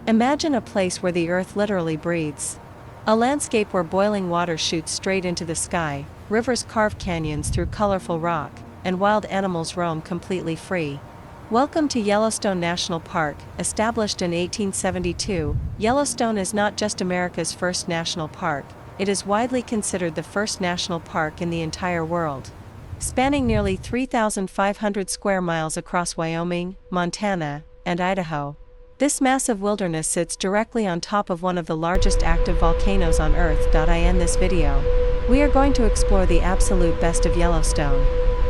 Imagine a place where the earth literally breathes. A landscape where boiling water shoots straight into the sky, rivers carve canyons through colorful rock, and wild animals roam completely free. Welcome to Yellowstone National Park. Established in 1872, Yellowstone is not just America's first national park, it is widely considered the first national park in the entire world. Spanning nearly 3,500 square miles across Wyoming, Montana, and Idaho, this massive wilderness sits directly on top of one of the largest active volcanoes on Earth. In this video, we are going to explore the absolute best of Yellowstone.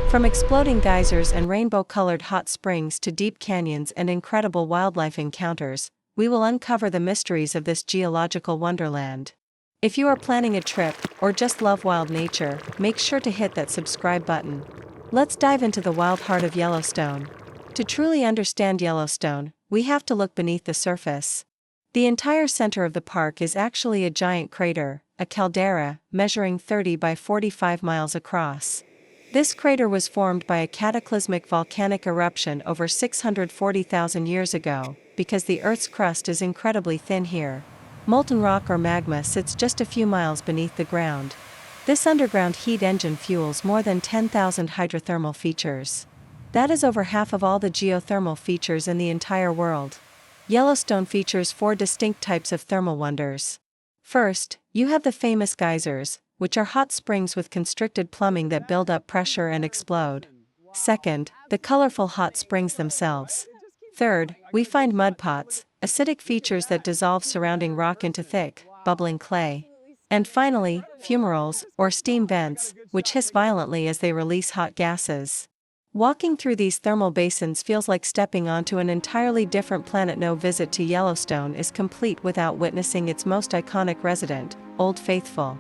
From exploding geysers and rainbow-colored hot springs to deep canyons and incredible wildlife encounters, we will uncover the mysteries of this geological wonderland. If you are planning a trip, or just love wild nature, make sure to hit that subscribe button. Let's dive into the wild heart of Yellowstone. To truly understand Yellowstone, we have to look beneath the surface. The entire center of the park is actually a giant crater, a caldera, measuring 30 by 45 miles across. This crater was formed by a cataclysmic volcanic eruption over 640,000 years ago, because the Earth's crust is incredibly thin here. Molten rock or magma sits just a few miles beneath the ground. This underground heat engine fuels more than 10,000 hydrothermal features. That is over half of all the geothermal features in the entire world. Yellowstone features 4 distinct types of thermal wonders. First, you have the famous geysers, which are hot springs with constricted plumbing that build up pressure and explode. Second, the colorful hot springs themselves. Third, we find mud pots, acidic features that dissolve surrounding rock into thick, bubbling clay. And finally, fumaroles, or steam vents, which hiss violently as they release hot gases. Walking through these thermal basins feels like stepping onto an entirely different planet. No visit to Yellowstone is complete without witnessing its most iconic resident, Old Faithful.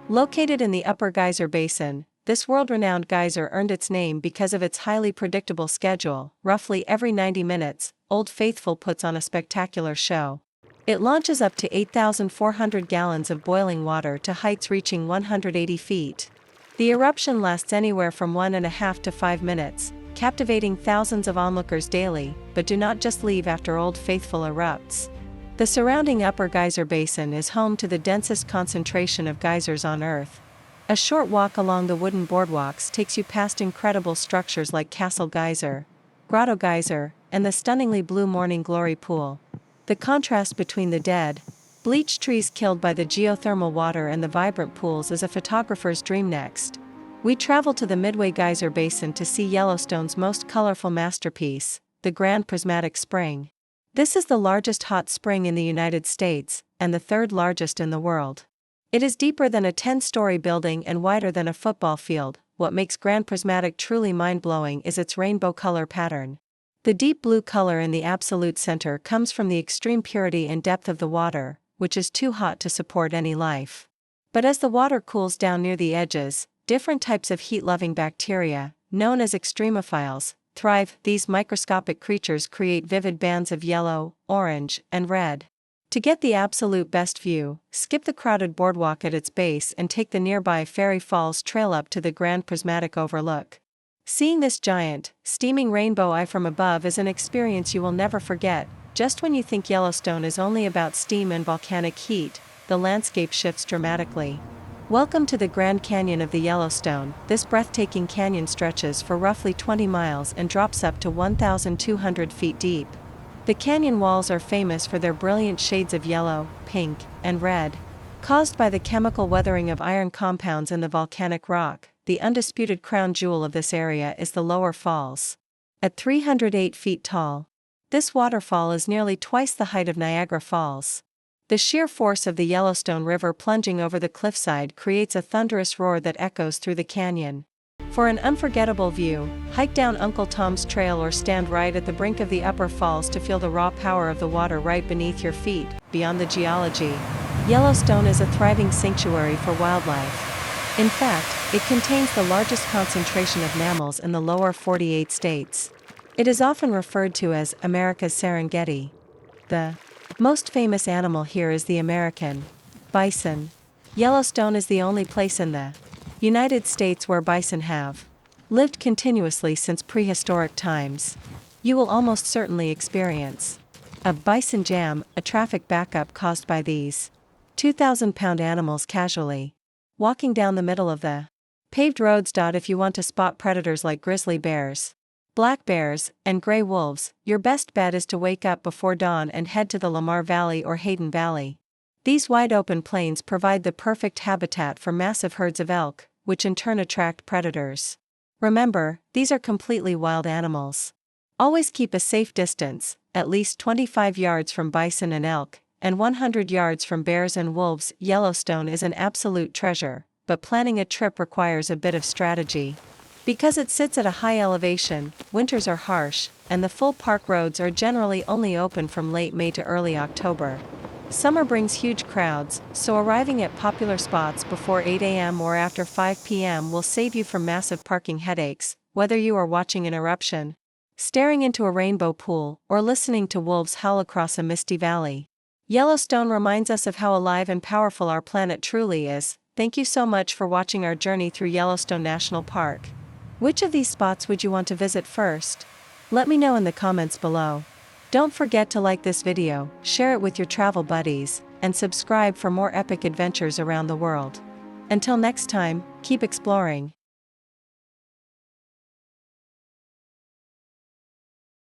Located in the Upper Geyser Basin, this world-renowned geyser earned its name because of its highly predictable schedule. Roughly every 90 minutes, Old Faithful puts on a spectacular show. It launches up to 8,400 gallons of boiling water to heights reaching 180 feet. The eruption lasts anywhere from 1.5 to 5 minutes, captivating thousands of onlookers daily, but do not just leave after Old Faithful erupts. The surrounding Upper Geyser Basin is home to the densest concentration of geysers on Earth. A short walk along the wooden boardwalks takes you past incredible structures like Castle Geyser, Grotto Geyser, and the stunningly blue Morning Glory Pool. The contrast between the dead, bleached trees killed by the geothermal water and the vibrant pools is a photographer's dream. Next, we travel to the Midway Geyser Basin to see Yellowstone's most colorful masterpiece, the Grand Prismatic Spring. This is the largest hot spring in the United States, and the third largest in the world. It is deeper than a 10-story building and wider than a football field. What makes Grand Prismatic truly mind-blowing is its rainbow color pattern. The deep blue color in the absolute center comes from the extreme purity and depth of the water, which is too hot to support any life. But as the water cools down near the edges, different types of heat-loving bacteria, known as extremophiles, thrive. These microscopic creatures create vivid bands of yellow, orange, and red. To get the absolute best view, skip the crowded boardwalk at its base and take the nearby Fairy Falls Trail up to the Grand Prismatic overlook. Seeing this giant, steaming rainbow eye from above is an experience you will never forget. Just when you think Yellowstone is only about steam and volcanic heat, the landscape shifts dramatically. Welcome to the Grand Canyon of the Yellowstone. This breathtaking canyon stretches for roughly 20 miles and drops up to 1,200 feet deep. The canyon walls are famous for their brilliant shades of yellow, pink, and red. Caused by the chemical weathering of iron compounds in the volcanic rock, the undisputed crown jewel of this area is the Lower Falls. At 308 feet tall, this waterfall is nearly twice the height of Niagara Falls. The sheer force of the Yellowstone River plunging over the cliffside creates a thunderous roar that echoes through the canyon. For an unforgettable view, hike down Uncle Tom's Trail or stand right at the brink of the upper falls to feel the raw power of the water right beneath your feet. Beyond the geology, Yellowstone is a thriving sanctuary for wildlife. In fact, it contains the largest concentration of mammals in the lower 48 states. It is often referred to as America's Serengeti. The most famous animal here is the American bison. Yellowstone is the only place in the United States where bison have lived continuously since prehistoric times. You will almost certainly experience A bison jam, a traffic backup caused by these 2,000-pound animals casually walking down the middle of the paved roads. If you want to spot predators like grizzly bears, black bears, and gray wolves, your best bet is to wake up before dawn and head to the Lamar Valley or Hayden Valley. These wide-open plains provide the perfect habitat for massive herds of elk, which in turn attract predators. Remember, these are completely wild animals. Always keep a safe distance, at least 25 yards from bison and elk, and 100 yards from bears and wolves. Yellowstone is an absolute treasure, but planning a trip requires a bit of strategy. Because it sits at a high elevation, winters are harsh, and the full park roads are generally only open from late May to early October. Summer brings huge crowds, so arriving at popular spots before 8 a.m. or after 5 p.m. will save you from massive parking headaches, whether you are watching an eruption, staring into a rainbow pool, or listening to wolves howl across a misty valley. Yellowstone reminds us of how alive and powerful our planet truly is. Thank you so much for watching our journey through Yellowstone National Park. Which of these spots would you want to visit first? Let me know in the comments below. Don't forget to like this video, share it with your travel buddies, and subscribe for more epic adventures around the world. Until next time, keep exploring.